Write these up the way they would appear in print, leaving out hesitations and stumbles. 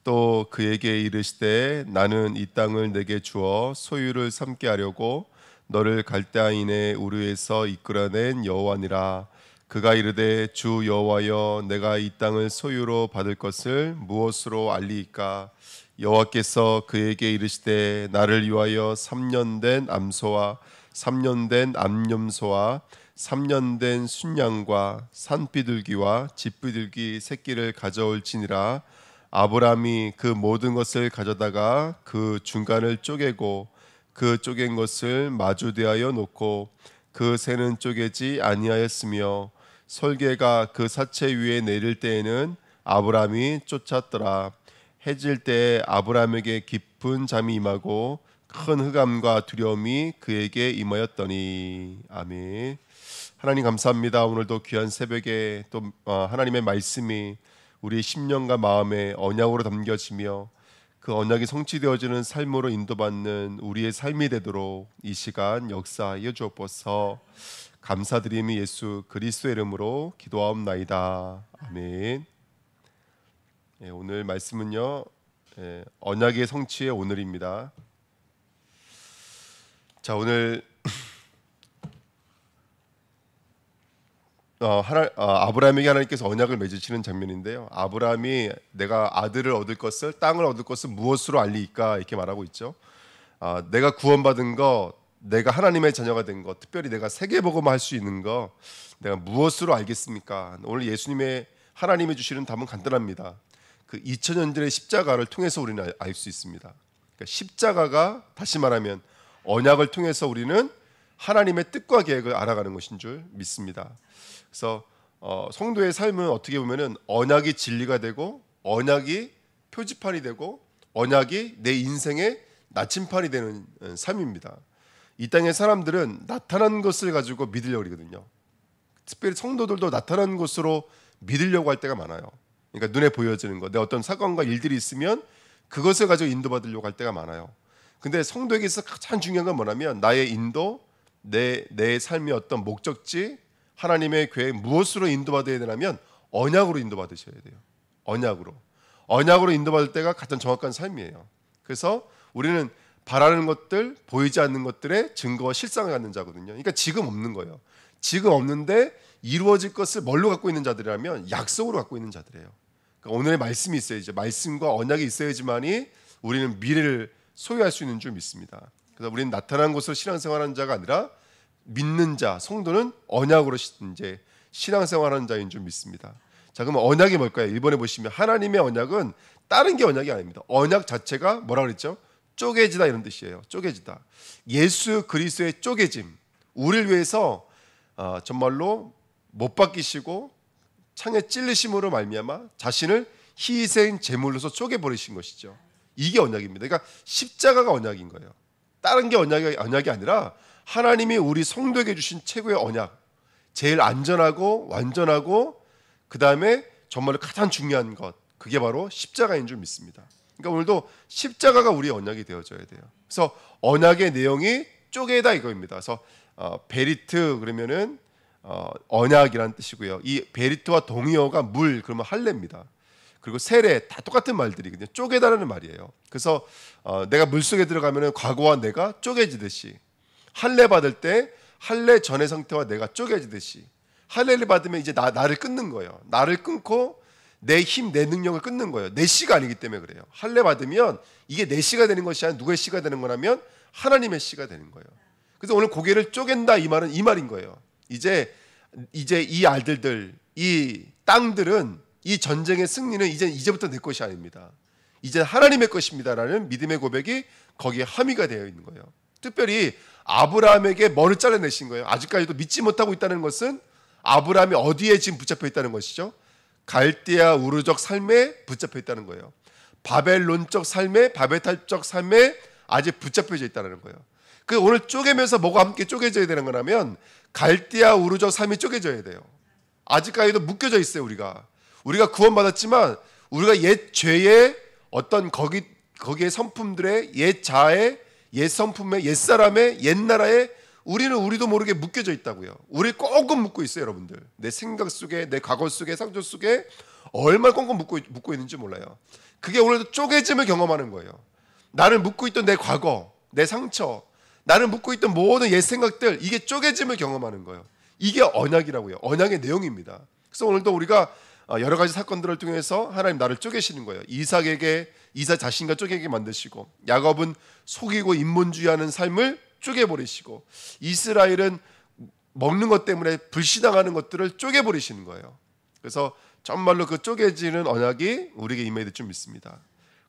또 그에게 이르시되 나는 이 땅을 내게 주어 소유를 삼게 하려고 너를 갈대아인의 우르에서 이끌어낸 여호와니라. 그가 이르되 주 여호와여 내가 이 땅을 소유로 받을 것을 무엇으로 알리이까? 여호와께서 그에게 이르시되 나를 위하여 3년 된 암소와 3년 된 암염소와 3년 된 순양과 산비둘기와 집비둘기 새끼를 가져올지니라. 아브라함이 그 모든 것을 가져다가 그 중간을 쪼개고 그 쪼갠 것을 마주 대하여 놓고 그 새는 쪼개지 아니하였으며 설개가 그 사체 위에 내릴 때에는 아브라함이 쫓았더라. 해질 때 아브라함에게 깊은 잠이 임하고 큰 흑암과 두려움이 그에게 임하였더니. 아멘. 하나님 감사합니다. 오늘도 귀한 새벽에 또 하나님의 말씀이 우리의 심령과 마음에 언약으로 담겨지며 그 언약이 성취되어지는 삶으로 인도받는 우리의 삶이 되도록 이 시간 역사하여 주옵소서. 감사드리며 예수 그리스도의 이름으로 기도하옵나이다. 아멘. 오늘 말씀은요, 언약의 성취의 오늘입니다. 자, 오늘 아브라함에게 하나님께서 언약을 맺으시는 장면인데요. 아브라함이 내가 아들을 얻을 것을, 땅을 얻을 것을 무엇으로 알리까 이렇게 말하고 있죠. 내가 구원받은 거, 내가 하나님의 자녀가 된 거, 특별히 내가 세계복음을 할 수 있는 거 내가 무엇으로 알겠습니까? 오늘 예수님의 하나님이 주시는 답은 간단합니다. 그 2000년 전의 십자가를 통해서 우리는 알 수 있습니다. 그러니까 십자가가 다시 말하면 언약을 통해서 우리는 하나님의 뜻과 계획을 알아가는 것인 줄 믿습니다. 그래서 성도의 삶은 어떻게 보면은 언약이 진리가 되고 언약이 표지판이 되고 언약이 내 인생의 나침판이 되는 삶입니다. 이 땅의 사람들은 나타난 것을 가지고 믿으려고 그러거든요. 특별히 성도들도 나타난 것으로 믿으려고 할 때가 많아요. 그러니까 눈에 보여지는 것, 내 어떤 사건과 일들이 있으면 그것을 가지고 인도받으려고 할 때가 많아요. 근데 성도에게 있어서 가장 중요한 건 뭐냐면 나의 인도, 내 삶의 어떤 목적지, 하나님의 계획 무엇으로 인도받아야 되냐면 언약으로 인도받으셔야 돼요. 언약으로 인도받을 때가 가장 정확한 삶이에요. 그래서 우리는 바라는 것들, 보이지 않는 것들의 증거와 실상을 갖는 자거든요. 그러니까 지금 없는 거예요. 지금 없는데 이루어질 것을 뭘로 갖고 있는 자들이라면 약속으로 갖고 있는 자들이에요. 그러니까 오늘의 말씀이 있어야죠. 말씀과 언약이 있어야지만이 우리는 미래를 소유할 수 있는 줄 믿습니다. 그래서 우리는 나타난 것으로 신앙생활하는 자가 아니라 믿는 자, 성도는 언약으로 이제 신앙생활하는 자인 줄 믿습니다. 자, 그러면 언약이 뭘까요? 1번에 보시면 하나님의 언약은 다른 게 언약이 아닙니다. 언약 자체가 뭐라 그랬죠? 쪼개지다 이런 뜻이에요. 쪼개지다. 예수 그리스도의 쪼개짐. 우리를 위해서 정말로 못 박히시고 창에 찔리심으로 말미암아 자신을 희생 제물로서 쪼개버리신 것이죠. 이게 언약입니다. 그러니까 십자가가 언약인 거예요. 다른 게 언약이 아니라 하나님이 우리 성도에게 주신 최고의 언약, 제일 안전하고 완전하고 그 다음에 정말로 가장 중요한 것, 그게 바로 십자가인 줄 믿습니다. 그러니까 오늘도 십자가가 우리의 언약이 되어져야 돼요. 그래서 언약의 내용이 쪼개다 이거입니다. 그래서 베리트 그러면은 언약이라는 뜻이고요. 이 베리트와 동의어가 물 그러면 할례입니다. 그리고 세례 다 똑같은 말들이거든요. 쪼개다라는 말이에요. 그래서 내가 물속에 들어가면은 과거와 내가 쪼개지듯이 할례 받을 때 할례 전의 상태와 내가 쪼개지듯이 할례를 받으면 이제 나를 끊는 거예요. 나를 끊고 내 힘, 내 능력을 끊는 거예요. 내 씨가 아니기 때문에 그래요. 할례 받으면 이게 내 씨가 되는 것이 아니라 누구의 씨가 되는 거냐면 하나님의 씨가 되는 거예요. 그래서 오늘 고개를 쪼갠다 이 말은 이 말인 거예요. 이제 이 아들들, 이 땅들은 이 전쟁의 승리는 이제부터 내 것이 아닙니다. 이제 하나님의 것입니다라는 믿음의 고백이 거기에 함의가 되어 있는 거예요. 특별히 아브라함에게 머리를 잘라내신 거예요. 아직까지도 믿지 못하고 있다는 것은 아브라함이 어디에 지금 붙잡혀 있다는 것이죠? 갈대아 우르적 삶에 붙잡혀 있다는 거예요. 바벨론적 삶에, 바벨탑적 삶에 아직 붙잡혀져 있다는 거예요. 그 오늘 쪼개면서 뭐가 함께 쪼개져야 되는 거냐면 갈대아 우르적 삶이 쪼개져야 돼요. 아직까지도 묶여져 있어요. 우리가 구원받았지만 우리가 옛 죄의 어떤 거기에 성품들의 옛 자아의 옛 성품의 옛 사람의 옛 나라에 우리도 모르게 묶여져 있다고요. 우리 꽁꽁 묶고 있어요, 여러분들. 내 생각 속에, 내 과거 속에, 상조 속에 얼마나 꽁꽁 묶고 있는지 몰라요. 그게 오늘도 쪼개짐을 경험하는 거예요. 나를 묶고 있던 내 과거, 내 상처, 나를 묶고 있던 모든 옛 생각들, 이게 쪼개짐을 경험하는 거예요. 이게 언약이라고요. 언약의 내용입니다. 그래서 오늘도 우리가 여러 가지 사건들을 통해서 하나님 나를 쪼개시는 거예요. 이삭에게 이삭 자신과 쪼개게 만드시고, 야곱은 속이고 인본주의하는 삶을 쪼개버리시고, 이스라엘은 먹는 것 때문에 불신앙하는 것들을 쪼개버리시는 거예요. 그래서 정말로 그 쪼개지는 언약이 우리에게 임해야 될 줄 믿습니다.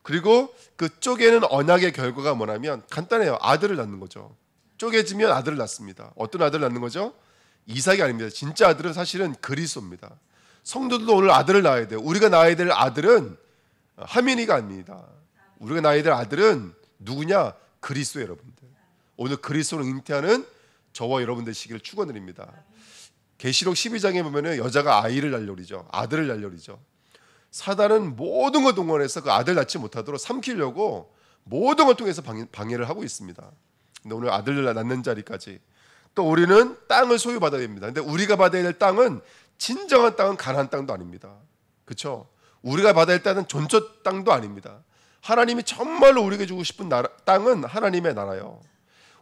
그리고 그 쪼개는 언약의 결과가 뭐냐면 간단해요. 아들을 낳는 거죠. 쪼개지면 아들을 낳습니다. 어떤 아들을 낳는 거죠? 이삭이 아닙니다. 진짜 아들은 사실은 그리스도입니다. 성도들도 오늘 아들을 낳아야 돼요. 우리가 낳아야 될 아들은 하민이가 아닙니다. 우리가 낳아야 될 아들은 누구냐? 그리스도 여러분들. 오늘 그리스도를 잉태하는 저와 여러분 되시기를 축원드립니다. 계시록 12장에 보면은 여자가 아이를 낳으려고 그러죠. 아들을 낳으려고 그러죠. 사단은 모든 걸 동원해서 그 아들 낳지 못하도록 삼키려고 모든 걸 통해서 방해를 하고 있습니다. 근데 오늘 아들을 낳는 자리까지, 또 우리는 땅을 소유받아야 됩니다. 근데 우리가 받아야 될 땅은 진정한 땅은 가나안 땅도 아닙니다. 그렇죠? 우리가 받아야 할 땅은 존처 땅도 아닙니다. 하나님이 정말로 우리에게 주고 싶은 땅은 하나님의 나라예요.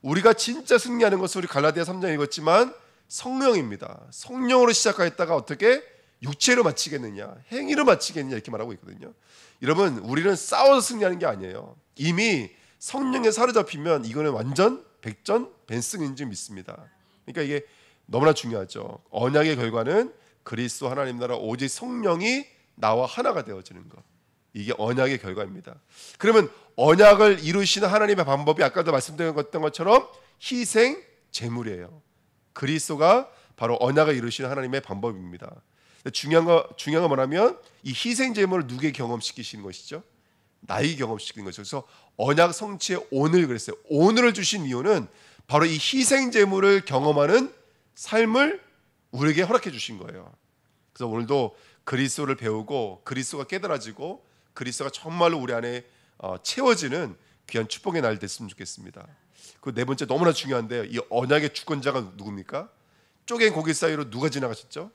우리가 진짜 승리하는 것은 우리 갈라디아 3장 읽었지만 성령입니다. 성령으로 시작하였다가 어떻게 육체로 마치겠느냐, 행위로 마치겠느냐, 이렇게 말하고 있거든요. 여러분, 우리는 싸워서 승리하는 게 아니에요. 이미 성령에 사로잡히면 이거는 완전 백전백승인 줄 믿습니다. 그러니까 이게 너무나 중요하죠. 언약의 결과는 그리스도 하나님 나라 오직 성령이 나와 하나가 되어지는 것, 이게 언약의 결과입니다. 그러면 언약을 이루시는 하나님의 방법이 아까도 말씀드렸던 것처럼 희생 제물이에요. 그리스도가 바로 언약을 이루시는 하나님의 방법입니다. 중요한 건 뭐냐면 이 희생 제물을 누구에게 경험시키시는 것이죠? 나에게 경험시키는 것이죠. 그래서 언약 성취의 오늘 그랬어요. 오늘을 주신 이유는 바로 이 희생 제물을 경험하는 삶을 우리에게 허락해 주신 거예요. 그래서 오늘도 그리스도를 배우고 그리스도가 깨달아지고 그리스도가 정말로 우리 안에 채워지는 귀한 축복의 날 됐으면 좋겠습니다. 그 네 번째 너무나 중요한데요. 이 언약의 주권자가 누굽니까? 쪼갠 고기 사이로 누가 지나가셨죠?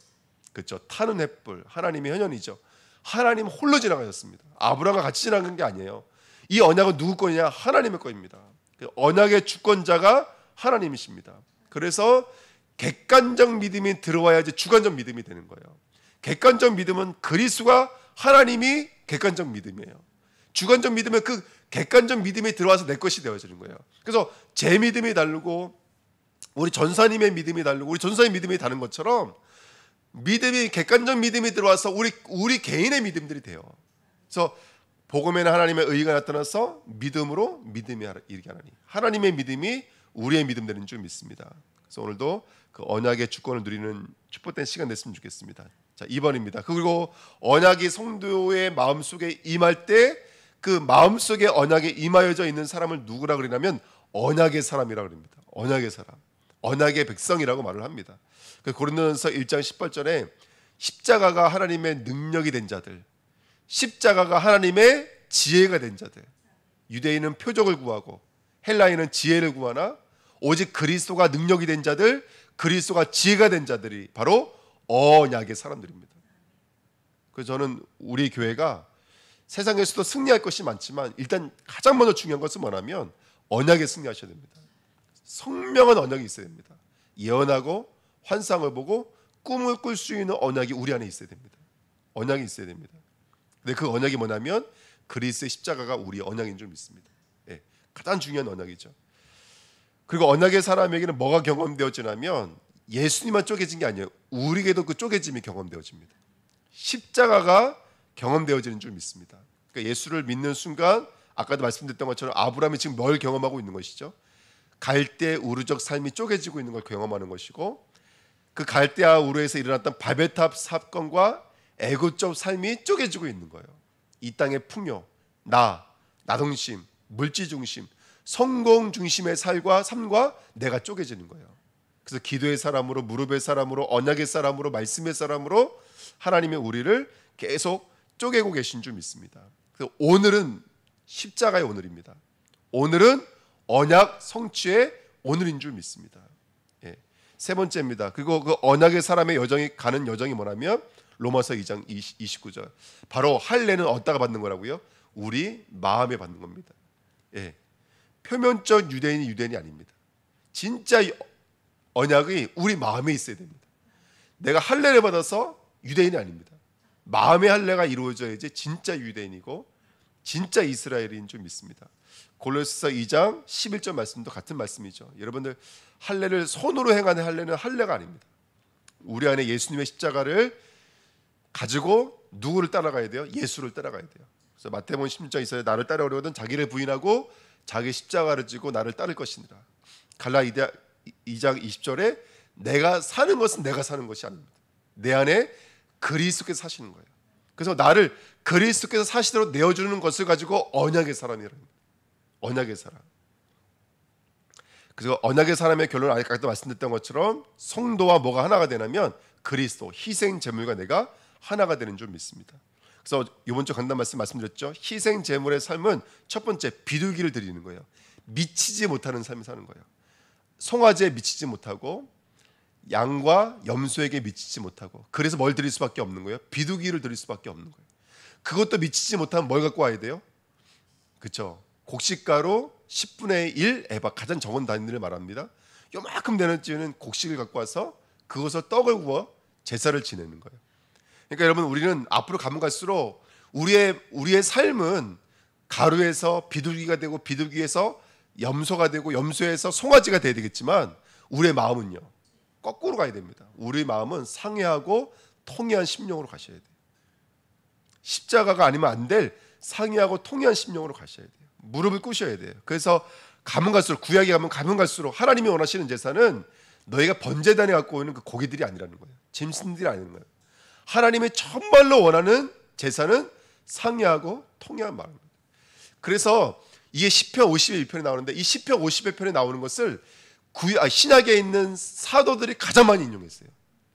그렇죠. 타는 횃불, 하나님의 현현이죠. 하나님 홀로 지나가셨습니다. 아브라함과 같이 지나간 게 아니에요. 이 언약은 누구 거냐? 하나님의 거입니다. 언약의 주권자가 하나님이십니다. 그래서 객관적 믿음이 들어와야지 주관적 믿음이 되는 거예요. 객관적 믿음은 그리스도가 하나님이 객관적 믿음이에요. 주관적 믿음은 그 객관적 믿음이 들어와서 내 것이 되어지는 거예요. 그래서 제 믿음이 다르고 우리 전사님의 믿음이 다르고 우리 전사의 믿음이 다른 것처럼 믿음이 객관적 믿음이 들어와서 우리 개인의 믿음들이 돼요. 그래서 복음에는 하나님의 의가 나타나서 믿음으로 믿음이 이르게 하나니 하나님의 믿음이 우리의 믿음 되는 줄 믿습니다. 그래서 오늘도 그 언약의 주권을 누리는 축복된 시간 됐으면 좋겠습니다. 자, 2번입니다. 그리고 언약이 성도의 마음속에 임할 때 그 마음속에 언약에 임하여져 있는 사람을 누구라 그러냐면 언약의 사람이라고 그럽니다. 언약의 사람, 언약의 백성이라고 말을 합니다. 고린도전서 1장 18절에 십자가가 하나님의 능력이 된 자들, 십자가가 하나님의 지혜가 된 자들, 유대인은 표적을 구하고 헬라인은 지혜를 구하나 오직 그리스도가 능력이 된 자들, 그리스도가 지혜가 된 자들이 바로 언약의 사람들입니다. 그래서 저는 우리 교회가 세상에서도 승리할 것이 많지만 일단 가장 먼저 중요한 것은 뭐냐면 언약에 승리하셔야 됩니다. 성명한 언약이 있어야 됩니다. 예언하고 환상을 보고 꿈을 꿀 수 있는 언약이 우리 안에 있어야 됩니다. 언약이 있어야 됩니다. 근데 그 언약이 뭐냐면 그리스도의 십자가가 우리 언약인 줄 믿습니다. 예, 가장 중요한 언약이죠. 그리고 언약의 사람에게는 뭐가 경험되어지냐면 예수님만 쪼개진 게 아니에요. 우리에게도 그 쪼개짐이 경험되어집니다. 십자가가 경험되어지는 줄 믿습니다. 그러니까 예수를 믿는 순간 아까도 말씀드렸던 것처럼 아브라함이 지금 뭘 경험하고 있는 것이죠? 갈대 우르적 삶이 쪼개지고 있는 걸 경험하는 것이고 그 갈대아 우르에서 일어났던 바벨탑 사건과 애고적 삶이 쪼개지고 있는 거예요. 이 땅의 풍요, 나동심, 물질 중심, 성공 중심의 삶과 내가 쪼개지는 거예요. 그래서 기도의 사람으로, 무릎의 사람으로, 언약의 사람으로, 말씀의 사람으로 하나님의 우리를 계속 쪼개고 계신 줄 믿습니다. 그래서 오늘은 십자가의 오늘입니다. 오늘은 언약 성취의 오늘인 줄 믿습니다. 예. 세 번째입니다. 그리고 그 언약의 사람의 여정이 뭐냐면 로마서 2장 29절. 바로 할례는 어디다가 받는 거라고요? 우리 마음에 받는 겁니다. 예. 표면적 유대인이 아닙니다. 진짜 언약이 우리 마음에 있어야 됩니다. 내가 할례를 받아서 유대인이 아닙니다. 마음의 할례가 이루어져야지 진짜 유대인이고 진짜 이스라엘인 줄 믿습니다. 골로새서 2장 11절 말씀도 같은 말씀이죠. 여러분들 할례를 손으로 행하는 할례는 할례가 아닙니다. 우리 안에 예수님의 십자가를 가지고 누구를 따라가야 돼요? 예수를 따라가야 돼요. 그래서 마태복음 16장 있어요. 나를 따라오려거든 자기를 부인하고 자기 십자가를 지고 나를 따를 것이니라. 갈라 2장 20절에 내가 사는 것은 내가 사는 것이 아닙니다. 내 안에 그리스도께서 사시는 거예요. 그래서 나를 그리스도께서 사시도록 내어주는 것을 가지고 언약의 사람이라는 거예요. 언약의 사람. 그래서 언약의 사람의 결론은 아까도 말씀드렸던 것처럼 성도와 뭐가 하나가 되냐면 그리스도, 희생 제물과 내가 하나가 되는 줄 믿습니다. 그래서 이번 주 간단 말씀드렸죠. 희생 제물의 삶은 첫 번째 비둘기를 드리는 거예요. 미치지 못하는 삶을 사는 거예요. 송아지에 미치지 못하고 양과 염소에게 미치지 못하고, 그래서 뭘 드릴 수밖에 없는 거예요? 비둘기를 드릴 수밖에 없는 거예요. 그것도 미치지 못하면 뭘 갖고 와야 돼요? 그렇죠? 곡식가루 10분의 1 에바, 가장 적은 단위를 말합니다. 요만큼 되는 찌는 곡식을 갖고 와서 그것을 떡을 구워 제사를 지내는 거예요. 그러니까 여러분, 우리는 앞으로 가면 갈수록 우리의 삶은 가루에서 비둘기가 되고 비둘기에서 염소가 되고 염소에서 송아지가 돼야 되겠지만 우리의 마음은요, 거꾸로 가야 됩니다. 우리 마음은 상회하고 통회한 심령으로 가셔야 돼요. 십자가가 아니면 안 될 상회하고 통회한 심령으로 가셔야 돼요. 무릎을 꿇으셔야 돼요. 그래서 가면 갈수록, 구약에 가면 갈수록 하나님이 원하시는 제사는 너희가 번제단에 갖고 오는 그 고기들이 아니라는 거예요. 짐승들이 아니라는 거예요. 하나님이 정말로 원하는 제사는 상회하고 통회한 마음입니다. 그래서 이게 시편 51편에 나오는데, 이 시편 51편에 나오는 것을 신약에 있는 사도들이 가장 많이 인용했어요.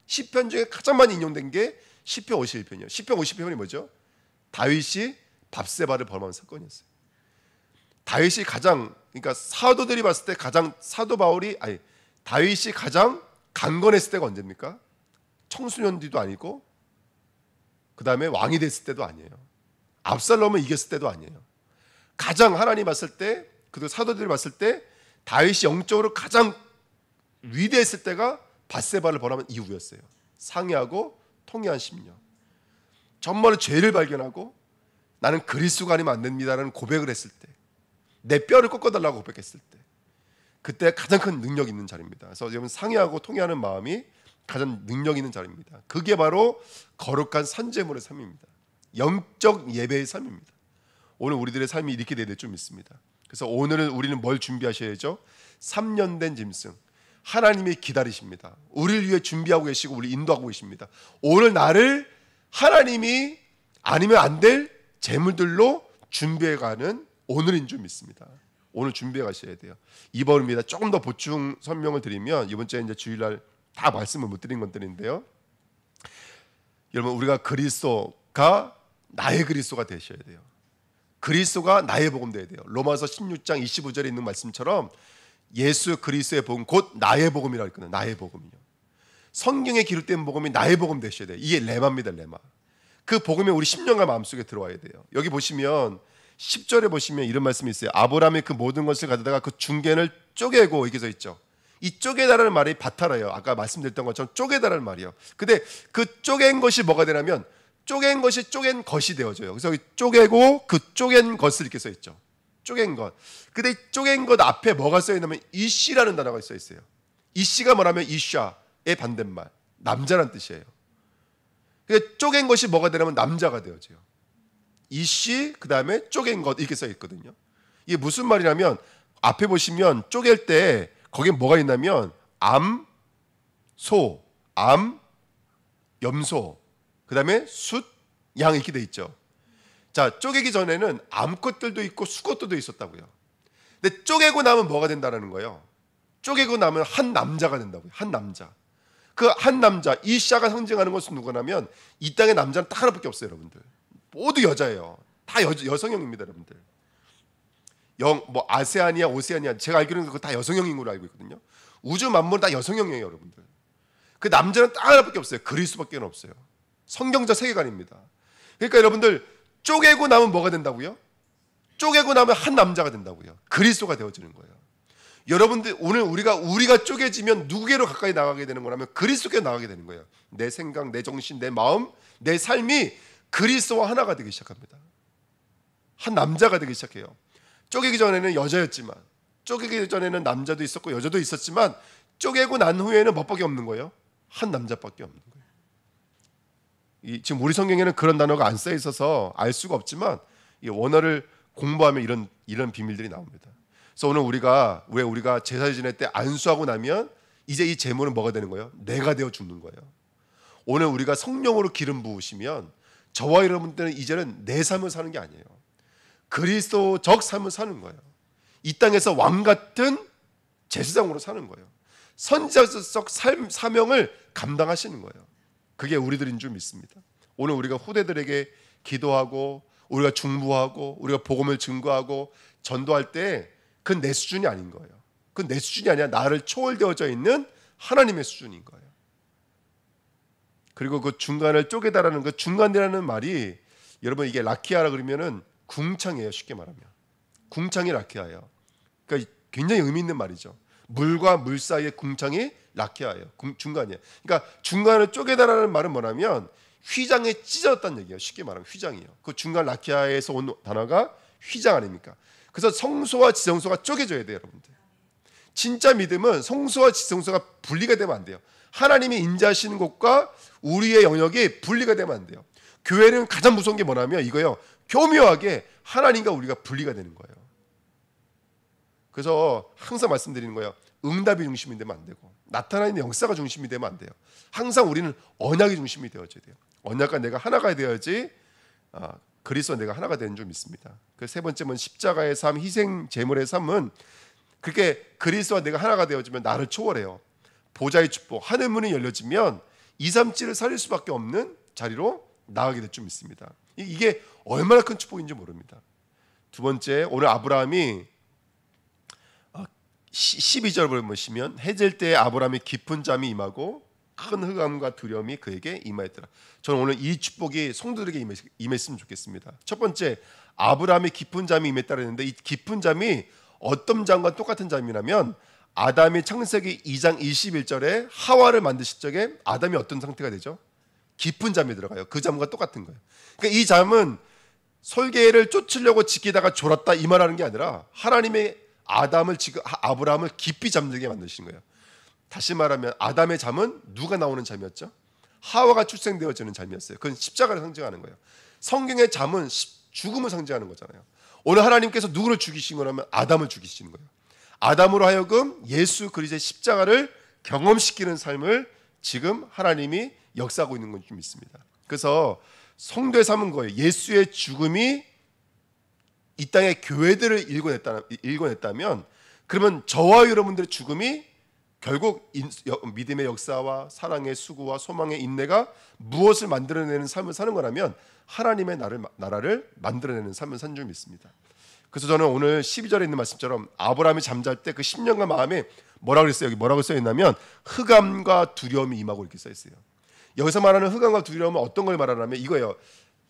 시편 중에 가장 많이 인용된 게 시편 51편이에요. 시편 51편이 뭐죠? 다윗이 밧세바를 범한 사건이었어요. 다윗이 그러니까 사도들이 봤을 때 다윗이 가장 강건했을 때가 언제입니까? 청소년 뒤도 아니고, 그 다음에 왕이 됐을 때도 아니에요. 압살롬을 이겼을 때도 아니에요. 가장 하나님 봤을 때, 그리고 사도들이 봤을 때 다윗이 영적으로 가장 위대했을 때가 밧세바를 범한 이후였어요. 상회하고 통회한 심령. 정말로 죄를 발견하고 나는 그리스도가 아니면 안 됩니다라는 고백을 했을 때, 내 뼈를 꺾어달라고 고백했을 때, 그때 가장 큰 능력 있는 자리입니다. 그래서 여러분, 상회하고 통회하는 마음이 가장 능력 있는 자리입니다. 그게 바로 거룩한 산제물의 삶입니다. 영적 예배의 삶입니다. 오늘 우리들의 삶이 이렇게 돼야 될 줄 믿습니다. 그래서 오늘은 우리는 뭘 준비하셔야죠? 3년 된 짐승, 하나님이 기다리십니다. 우리를 위해 준비하고 계시고 우리 인도하고 계십니다. 오늘 나를 하나님이 아니면 안 될 재물들로 준비해가는 오늘인 줄 믿습니다. 오늘 준비해 가셔야 돼요. 이번입니다. 조금 더 보충 설명을 드리면, 이번 주에 이제 주일날 다 말씀을 못 드린 것들인데요. 여러분, 우리가 그리스도가 나의 그리스도가 되셔야 돼요. 그리스도가 나의 복음 되어야 돼요. 로마서 16장 25절에 있는 말씀처럼 예수 그리스도의 복음, 곧 나의 복음이라고 했거든요. 나의 복음이요. 성경에 기록된 복음이 나의 복음 되셔야 돼요. 이게 레마입니다. 레마. 그 복음이 우리 심령과 마음속에 들어와야 돼요. 여기 보시면 10절에 보시면 이런 말씀이 있어요. 아브라함이 그 모든 것을 가져다가 그 중견을 쪼개고, 이렇게 써 있죠. 이 쪼개다라는 말이 바타라예요. 아까 말씀드렸던 것처럼 쪼개다라는 말이에요. 근데 그 쪼갠 것이 뭐가 되냐면, 쪼갠 것이 쪼갠 것이 되어져요. 그래서 쪼개고 그 쪼갠 것을 이렇게 써 있죠. 쪼갠 것. 근데 쪼갠 것 앞에 뭐가 써 있냐면 이씨라는 단어가 써 있어요. 이씨가 뭐라면 이샤의 반대말, 남자란 뜻이에요. 그러니까 쪼갠 것이 뭐가 되냐면 남자가 되어져요. 이씨, 그 다음에 쪼갠 것, 이렇게 써 있거든요. 이게 무슨 말이냐면, 앞에 보시면 쪼갤 때 거기에 뭐가 있냐면 암, 소, 암, 염소, 그 다음에 숫, 양, 이렇게 돼 있죠. 자, 쪼개기 전에는 암컷들도 있고 수컷들도 있었다고요. 근데 쪼개고 나면 뭐가 된다는 거예요? 쪼개고 나면 한 남자가 된다고요. 한 남자. 그 한 남자, 이 샤가 상징하는 것은 누구냐면, 이 땅에 남자는 딱 하나밖에 없어요. 여러분들 모두 여자예요. 다 여성형입니다. 여러분들 뭐 아세아니아, 오세아니아, 제가 알기로는 그거 다 여성형인 걸로 알고 있거든요. 우주 만물은 다 여성형이에요. 여러분들 그 남자는 딱 하나밖에 없어요. 그리스도밖에 없어요. 성경적 세계관입니다. 그러니까 여러분들 쪼개고 나면 뭐가 된다고요? 쪼개고 나면 한 남자가 된다고요. 그리스도가 되어지는 거예요. 여러분들 오늘 우리가 쪼개지면 누구에게로 가까이 나가게 되는 거라면 그리스도께 나가게 되는 거예요. 내 생각, 내 정신, 내 마음, 내 삶이 그리스도와 하나가 되기 시작합니다. 한 남자가 되기 시작해요. 쪼개기 전에는 여자였지만, 쪼개기 전에는 남자도 있었고 여자도 있었지만, 쪼개고 난 후에는 뭐밖에 없는 거예요? 한 남자밖에 없는 거예요. 지금 우리 성경에는 그런 단어가 안 써 있어서 알 수가 없지만, 이 원어를 공부하면 이런 비밀들이 나옵니다. 그래서 오늘 우리가 제사 지낼 때 안수하고 나면 이제 이 제물은 뭐가 되는 거예요? 내가 되어 죽는 거예요. 오늘 우리가 성령으로 기름 부으시면 저와 여러분들은 이제는 내 삶을 사는 게 아니에요. 그리스도적 삶을 사는 거예요. 이 땅에서 왕 같은 제사장으로 사는 거예요. 선지자적 사명을 감당하시는 거예요. 그게 우리들인 줄 믿습니다. 오늘 우리가 후대들에게 기도하고 우리가 중보하고 우리가 복음을 증거하고 전도할 때 그건 내 수준이 아닌 거예요. 그건 내 수준이 아니라 나를 초월되어져 있는 하나님의 수준인 거예요. 그리고 그 중간을 쪼개다라는 그 중간이라는 말이 여러분 이게 라키아라 그러면은 궁창이에요. 쉽게 말하면 궁창이 라키아예요. 그러니까 굉장히 의미 있는 말이죠. 물과 물 사이의 궁창이 라키아예요. 중간이에요. 그러니까 중간을 쪼개다라는 말은 뭐냐면 휘장에 찢어졌다는 얘기예요. 쉽게 말하면 휘장이에요. 그 중간 라키아에서 온 단어가 휘장 아닙니까? 그래서 성소와 지성소가 쪼개져야 돼요, 여러분들. 진짜 믿음은 성소와 지성소가 분리가 되면 안 돼요. 하나님이 인자하시는 곳과 우리의 영역이 분리가 되면 안 돼요. 교회는 가장 무서운 게 뭐냐면 이거예요. 교묘하게 하나님과 우리가 분리가 되는 거예요. 그래서 항상 말씀드리는 거예요. 응답이 중심이 되면 안 되고 나타나는 역사가 중심이 되면 안 돼요. 항상 우리는 언약이 중심이 되어져야 돼요. 언약과 내가 하나가 되어야지 그리스도와 내가 하나가 되는 줄 믿습니다. 그 세 번째는 십자가의 삶, 희생 제물의 삶은 그렇게 그리스도와 내가 하나가 되어지면 나를 초월해요. 보좌의 축복, 하늘 문이 열려지면 237을 살릴 수밖에 없는 자리로 나가게 될 줄 믿습니다. 이게 얼마나 큰 축복인지 모릅니다. 두 번째, 오늘 아브라함이 12절을 보시면 해질 때 아브라함이 깊은 잠이 임하고 큰 흑암과 두려움이 그에게 임하였더라. 저는 오늘 이 축복이 성도들에게 임했으면 좋겠습니다. 첫 번째, 아브라함이 깊은 잠이 임했다고 했는데 이 깊은 잠이 어떤 잠과 똑같은 잠이냐면 아담이 창세기 2장 21절에 하와를 만드실 적에 아담이 어떤 상태가 되죠? 깊은 잠이 들어가요. 그 잠과 똑같은 거예요. 그러니까 이 잠은 설계를 쫓으려고 지키다가 졸았다 이 말하는 게 아니라 하나님의 아브라함을 깊이 잠들게 만드신 거예요. 다시 말하면 아담의 잠은 누가 나오는 잠이었죠? 하와가 출생되어지는 잠이었어요. 그건 십자가를 상징하는 거예요. 성경의 잠은 죽음을 상징하는 거잖아요. 오늘 하나님께서 누구를 죽이신 거라면 아담을 죽이시는 거예요. 아담으로 하여금 예수 그리스도의 십자가를 경험시키는 삶을 지금 하나님이 역사하고 있는 건 좀 있습니다. 그래서 성도의 삶은 거예요. 예수의 죽음이 이 땅의 교회들을 일궈냈다면 그러면 저와 여러분들의 죽음이 결국 믿음의 역사와 사랑의 수고와 소망의 인내가 무엇을 만들어내는 삶을 사는 거라면 하나님의 나라를 만들어내는 삶을 산 줄 믿습니다. 그래서 저는 오늘 12절에 있는 말씀처럼 아브라함이 잠잘 때 그 10년간 마음에 뭐라고 그랬어요? 여기 뭐라고 써있냐면 흑암과 두려움이 임하고 이렇게 써있어요. 여기서 말하는 흑암과 두려움은 어떤 걸 말하냐면 이거예요.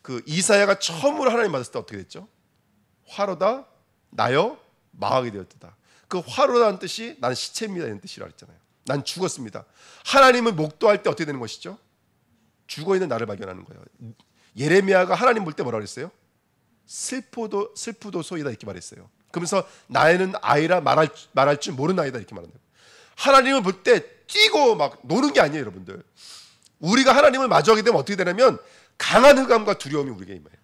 그 이사야가 처음으로 하나님 받았을 때 어떻게 됐죠? 화로다 나여 망하게 되었다. 그 화로라는 뜻이 난 시체입니다 이런 뜻이라 했잖아요. 난 죽었습니다. 하나님을 목도할 때 어떻게 되는 것이죠? 죽어있는 나를 발견하는 거예요. 예레미야가 하나님 볼 때 뭐라고 그랬어요? 슬프도소이다 이렇게 말했어요. 그러면서 나에는 아이라 말할 줄 모르는 아이다 이렇게 말한다. 하나님을 볼 때 뛰고 막 노는 게 아니에요 여러분들. 우리가 하나님을 마주하게 되면 어떻게 되냐면 강한 흑암과 두려움이 우리에게 임해요.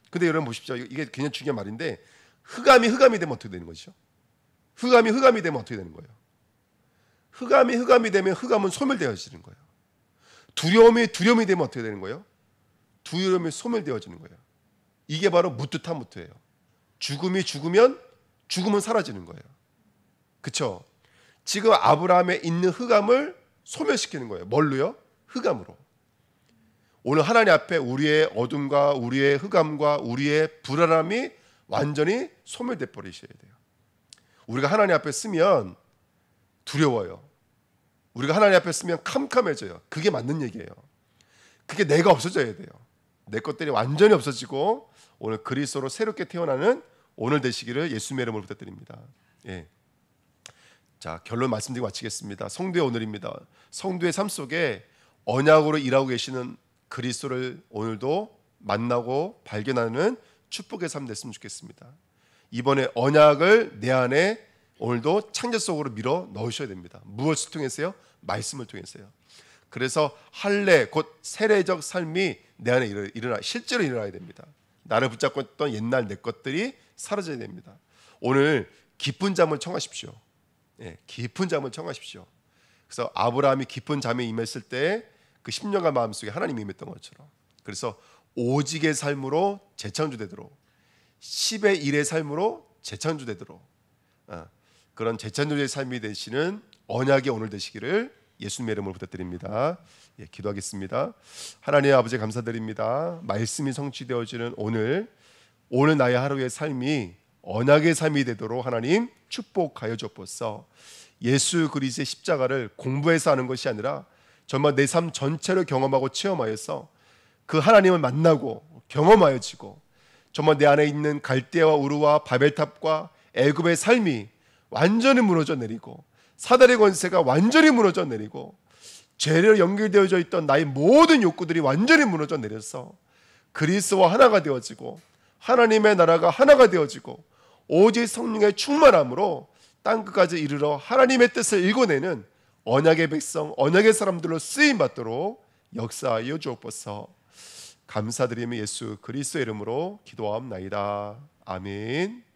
근데 여러분 보십시오. 이게 굉장히 중요한 말인데 흑암이 되면 어떻게 되는 것이죠? 흑암이 되면 어떻게 되는 거예요? 흑암이 되면 흑암은 소멸되어지는 거예요. 두려움이 되면 어떻게 되는 거예요? 두려움이 소멸되어지는 거예요. 이게 바로 무트타무트예요. 죽음이 죽으면 죽음은 사라지는 거예요. 그렇죠? 지금 아브라함에 있는 흑암을 소멸시키는 거예요. 뭘로요? 흑암으로. 오늘 하나님 앞에 우리의 어둠과 우리의 흑암과 우리의 불안함이 완전히 소멸돼 버리셔야 돼요. 우리가 하나님 앞에 쓰면 두려워요. 우리가 하나님 앞에 쓰면 캄캄해져요. 그게 맞는 얘기예요. 그게 내가 없어져야 돼요. 내 것들이 완전히 없어지고 오늘 그리스도로 새롭게 태어나는 오늘 되시기를 예수님의 이름으로 부탁드립니다. 예. 자, 결론 말씀드리고 마치겠습니다. 성도의 오늘입니다. 성도의 삶 속에 언약으로 일하고 계시는 그리스도를 오늘도 만나고 발견하는 축복의 삶 됐으면 좋겠습니다. 이번에 언약을 내 안에 오늘도 창조 속으로 밀어 넣으셔야 됩니다. 무엇을 통해서요? 말씀을 통해서요. 그래서 할례 곧 세례적 삶이 내 안에 실제로 일어나야 됩니다. 나를 붙잡고 있던 옛날 내 것들이 사라져야 됩니다. 오늘 깊은 잠을 청하십시오. 예, 깊은 잠을 청하십시오. 그래서 아브라함이 깊은 잠에 임했을 때 그 10년간 마음속에 하나님이 임했던 것처럼, 그래서 오직의 삶으로 재창조되도록, 10의 1의 삶으로 재창조되도록 그런 재창조의 삶이 되시는 언약이 오늘 되시기를 예수님의 이름으로 부탁드립니다. 예, 기도하겠습니다. 하나님 아버지 감사드립니다. 말씀이 성취되어지는 오늘 나의 하루의 삶이 언약의 삶이 되도록 하나님 축복하여 주옵소서. 예수 그리스도의 십자가를 공부해서 하는 것이 아니라 정말 내 삶 전체를 경험하고 체험하여서 그 하나님을 만나고 경험하여지고 정말 내 안에 있는 갈대와 우르와 바벨탑과 애굽의 삶이 완전히 무너져 내리고 사단의 권세가 완전히 무너져 내리고 죄로 연결되어져 있던 나의 모든 욕구들이 완전히 무너져 내려서 그리스도와 하나가 되어지고 하나님의 나라가 하나가 되어지고 오직 성령의 충만함으로 땅끝까지 이르러 하나님의 뜻을 일궈내는 언약의 백성, 언약의 사람들로 쓰임받도록 역사하여 주옵소서. 감사드리며 예수 그리스도의 이름으로 기도하옵나이다. 아멘.